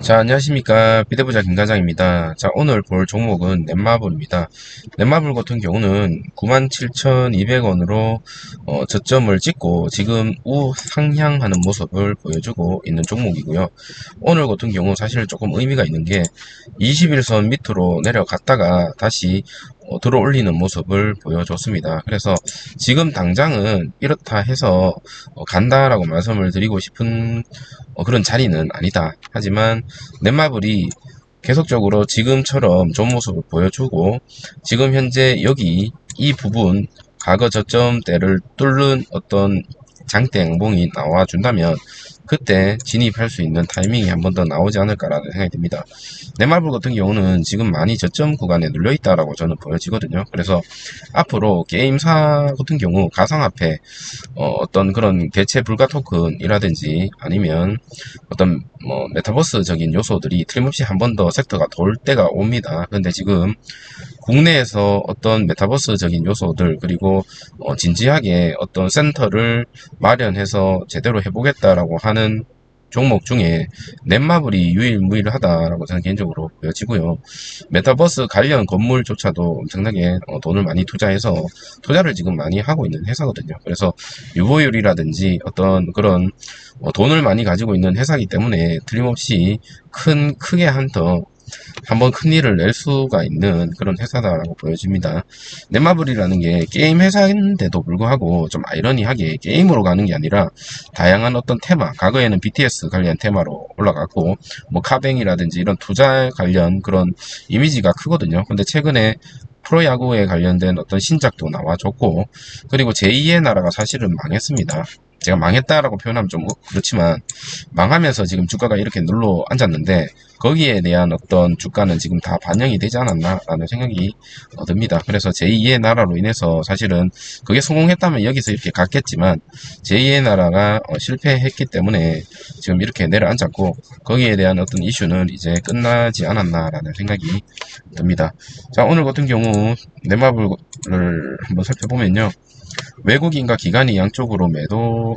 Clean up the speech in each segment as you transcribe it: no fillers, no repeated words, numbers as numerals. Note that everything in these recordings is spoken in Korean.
자, 안녕하십니까. 비대부자 김과장입니다. 자, 오늘 볼 종목은 넷마블입니다. 넷마블 같은 경우는 97,200원으로 저점을 찍고 지금 우상향하는 모습을 보여주고 있는 종목이고요. 오늘 같은 경우 사실 조금 의미가 있는 게 21선 밑으로 내려갔다가 다시 들어 올리는 모습을 보여줬습니다. 그래서 지금 당장은 이렇다 해서 간다라고 말씀을 드리고 싶은 그런 자리는 아니다. 하지만 넷마블이 계속적으로 지금처럼 좋은 모습을 보여주고 지금 현재 여기 이 부분 과거 저점대를 뚫는 어떤 장대 양봉이 나와준다면 그때 진입할 수 있는 타이밍이 한 번 더 나오지 않을까라는 생각이 듭니다. 넷마블 같은 경우는 지금 많이 저점 구간에 눌려있다라고 저는 보여지거든요. 그래서 앞으로 게임사 같은 경우 가상화폐 어떤 그런 대체 불가 토큰이라든지 아니면 어떤 메타버스적인 요소들이 틀림없이 한 번 더 섹터가 돌 때가 옵니다. 그런데 지금 국내에서 어떤 메타버스적인 요소들 그리고 진지하게 어떤 센터를 마련해서 제대로 해보겠다라고 하는 종목 중에 넷마블이 유일무이하다라고 저는 개인적으로 보여지고요. 메타버스 관련 건물조차도 엄청나게 돈을 많이 투자해서 투자를 지금 많이 하고 있는 회사거든요. 그래서 유보율이라든지 어떤 그런 돈을 많이 가지고 있는 회사이기 때문에 틀림없이 크게 한번 큰일을 낼 수가 있는 그런 회사다라고 보여집니다. 넷마블이라는 게 게임 회사인데도 불구하고 좀 아이러니하게 게임으로 가는 게 아니라 다양한 어떤 테마, 과거에는 BTS 관련 테마로 올라갔고 뭐 카뱅이라든지 이런 투자 관련 그런 이미지가 크거든요. 근데 최근에 프로야구에 관련된 어떤 신작도 나와줬고 그리고 제2의 나라가 사실은 망했습니다. 제가 망했다라고 표현하면 좀 그렇지만 망하면서 지금 주가가 이렇게 눌러 앉았는데 거기에 대한 어떤 주가는 지금 다 반영이 되지 않았나라는 생각이 듭니다. 그래서 제2의 나라로 인해서 사실은 그게 성공했다면 여기서 이렇게 갔겠지만 제2의 나라가 실패했기 때문에 지금 이렇게 내려앉았고 거기에 대한 어떤 이슈는 이제 끝나지 않았나라는 생각이 듭니다. 자, 오늘 같은 경우 넷마블을 한번 살펴보면요. 외국인과 기관이 양쪽으로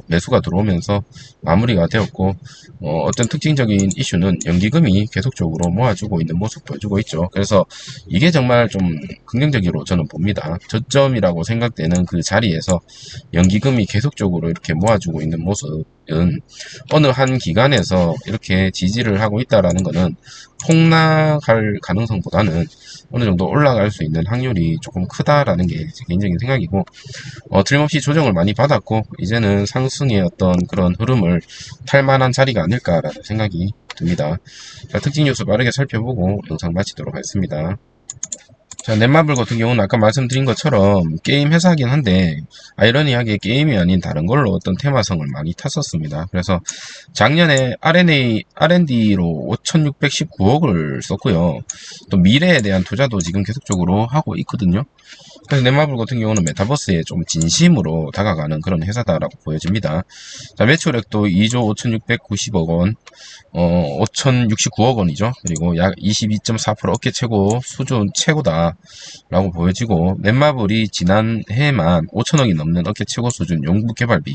매수가 들어오면서 마무리가 되었고, 어떤 특징적인 이슈는 연기금이 계속적으로 모아주고 있는 모습 보여주고 있죠. 그래서 이게 정말 좀 긍정적으로 저는 봅니다. 저점이라고 생각되는 그 자리에서 연기금이 계속적으로 이렇게 모아주고 있는 모습은 어느 한 기관에서 이렇게 지지를 하고 있다라는 것은 폭락할 가능성보다는 어느 정도 올라갈 수 있는 확률이 조금 크다라는 게 제 개인적인 생각이고, 틀림없이 조정을 많이 받았고 이제는 상승의 어떤 그런 흐름을 탈 만한 자리가 아닐까라는 생각이 듭니다. 자, 특징 뉴스 빠르게 살펴보고 영상 마치도록 하겠습니다. 자, 넷마블 같은 경우는 아까 말씀드린 것처럼 게임 회사긴 한데 아이러니하게 게임이 아닌 다른 걸로 어떤 테마성을 많이 탔었습니다. 그래서 작년에 R&D로 5,619억을 썼고요. 또 미래에 대한 투자도 지금 계속적으로 하고 있거든요. 그래서 넷마블 같은 경우는 메타버스에 좀 진심으로 다가가는 그런 회사다라고 보여집니다. 자, 매출액도 2조 5,690억 원, 5,069억 원이죠. 그리고 약 22.4% 업계 최고 수준 최고다라고 보여지고 넷마블이 지난해만 5천억이 넘는 업계 최고 수준 연구개발비.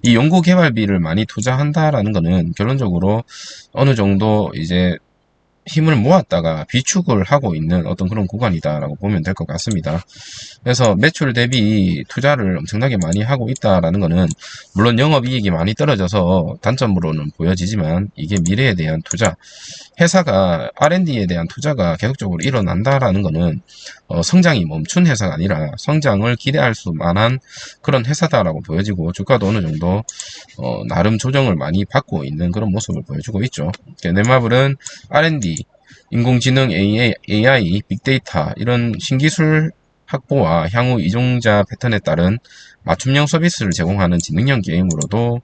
이 연구개발비를 많이 투자한다라는 거는 결론적으로 어느 정도 이제 힘을 모았다가 비축을 하고 있는 어떤 그런 구간이다라고 보면 될 것 같습니다. 그래서 매출 대비 투자를 엄청나게 많이 하고 있다라는 것은 물론 영업이익이 많이 떨어져서 단점으로는 보여지지만 이게 미래에 대한 투자, 회사가 R&D에 대한 투자가 계속적으로 일어난다라는 것은 성장이 멈춘 회사가 아니라 성장을 기대할 수 만한 그런 회사다라고 보여지고 주가도 어느 정도 나름 조정을 많이 받고 있는 그런 모습을 보여주고 있죠. 넷마블은 R&D, 인공지능 AI, 빅데이터 이런 신기술 확보와 향후 이용자 패턴에 따른 맞춤형 서비스를 제공하는 지능형 게임으로도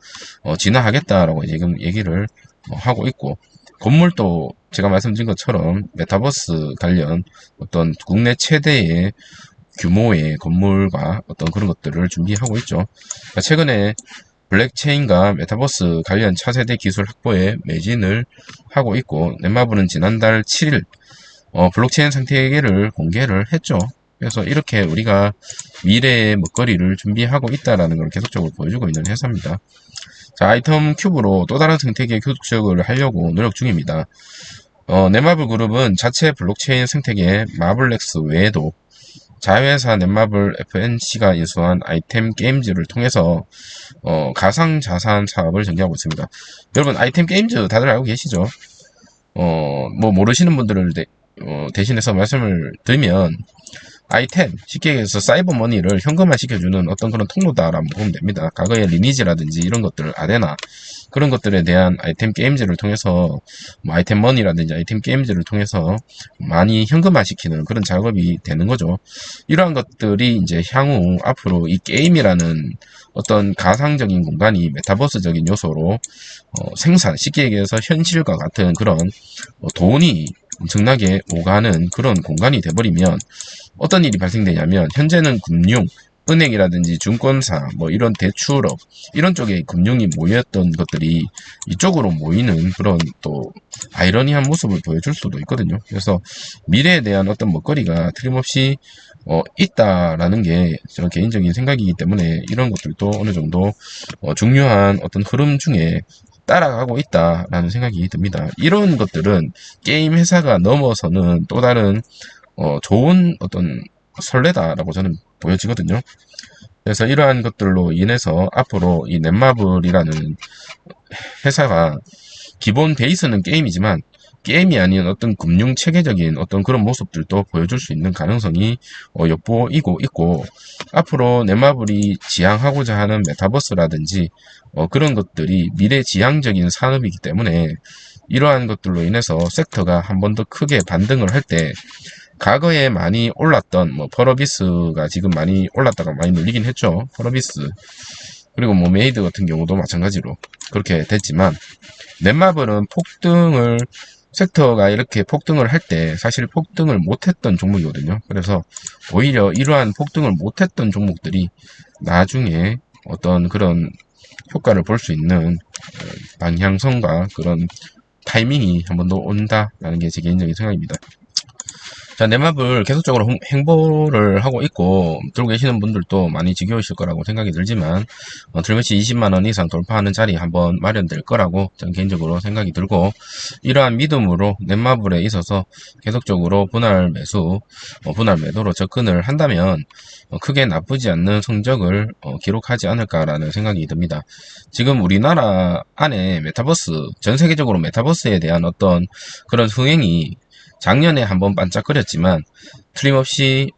진화하겠다라고 지금 얘기를 하고 있고 건물도 제가 말씀드린 것처럼 메타버스 관련 어떤 국내 최대의 규모의 건물과 어떤 그런 것들을 준비하고 있죠. 최근에 블랙체인과 메타버스 관련 차세대 기술 확보에 매진을 하고 있고 넷마블은 지난달 7일 블록체인 생태계를 공개를 했죠. 그래서 이렇게 우리가 미래의 먹거리를 준비하고 있다는 걸 계속적으로 보여주고 있는 회사입니다. 자, 아이템 큐브로 또 다른 생태계 교육을 하려고 노력 중입니다. 넷마블 그룹은 자체 블록체인 생태계 마블렉스 외에도 자회사 넷마블 FNC가 인수한 아이템 게임즈를 통해서 가상자산 사업을 전개하고 있습니다. 여러분, 아이템 게임즈 다들 알고 계시죠? 뭐 모르시는 분들을 대신해서 말씀을 드리면, 아이템, 쉽게 얘기해서 사이버머니를 현금화 시켜주는 어떤 그런 통로다라고 보면 됩니다. 과거의 리니지라든지 이런 것들, 아레나, 그런 것들에 대한 아이템 게임즈를 통해서, 뭐 아이템 머니라든지 아이템 게임즈를 통해서 많이 현금화 시키는 그런 작업이 되는 거죠. 이러한 것들이 이제 향후 앞으로 이 게임이라는 어떤 가상적인 공간이 메타버스적인 요소로 생산, 쉽게 얘기해서 현실과 같은 그런 돈이 엄청나게 오가는 그런 공간이 돼버리면 어떤 일이 발생되냐면, 현재는 금융, 은행이라든지 증권사, 뭐 이런 대출업, 이런 쪽에 금융이 모였던 것들이 이쪽으로 모이는 그런 또 아이러니한 모습을 보여줄 수도 있거든요. 그래서 미래에 대한 어떤 먹거리가 틀림없이 있다라는 게 저는 개인적인 생각이기 때문에, 이런 것들도 어느 정도 중요한 어떤 흐름 중에 따라가고 있다라는 생각이 듭니다. 이런 것들은 게임 회사가 넘어서는 또 다른 좋은 어떤 선례다라고 저는 보여지거든요. 그래서 이러한 것들로 인해서 앞으로 이 넷마블이라는 회사가 기본 베이스는 게임이지만 게임이 아닌 어떤 금융 체계적인 어떤 그런 모습들도 보여줄 수 있는 가능성이 엿보이고 있고, 앞으로 넷마블이 지향하고자 하는 메타버스라든지 그런 것들이 미래 지향적인 산업이기 때문에, 이러한 것들로 인해서 섹터가 한 번 더 크게 반등을 할 때, 과거에 많이 올랐던 뭐 펄어비스가 지금 많이 올랐다가 많이 눌리긴 했죠. 펄어비스, 그리고 뭐 메이드 같은 경우도 마찬가지로 그렇게 됐지만, 넷마블은 섹터가 이렇게 폭등을 할 때 사실 폭등을 못했던 종목이거든요. 그래서 오히려 이러한 폭등을 못했던 종목들이 나중에 어떤 그런 효과를 볼 수 있는 방향성과 그런 타이밍이 한 번 더 온다라는 게 제 개인적인 생각입니다. 자, 넷마블 계속적으로 행보를 하고 있고, 들고 계시는 분들도 많이 지겨우실 거라고 생각이 들지만, 들면시 20만원 이상 돌파하는 자리 한번 마련될 거라고 저는 개인적으로 생각이 들고, 이러한 믿음으로 넷마블에 있어서 계속적으로 분할 매수, 분할 매도로 접근을 한다면, 크게 나쁘지 않는 성적을 기록하지 않을까라는 생각이 듭니다. 지금 우리나라 안에 메타버스, 전 세계적으로 메타버스에 대한 어떤 그런 흥행이 작년에 한번 반짝거렸지만, 틀림없이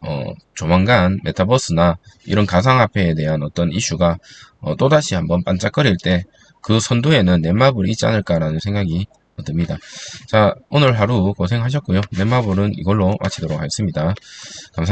조만간 메타버스나 이런 가상화폐에 대한 어떤 이슈가 또다시 한번 반짝거릴 때 그 선두에는 넷마블이 있지 않을까라는 생각이 듭니다. 자, 오늘 하루 고생하셨고요. 넷마블은 이걸로 마치도록 하겠습니다. 감사합니다.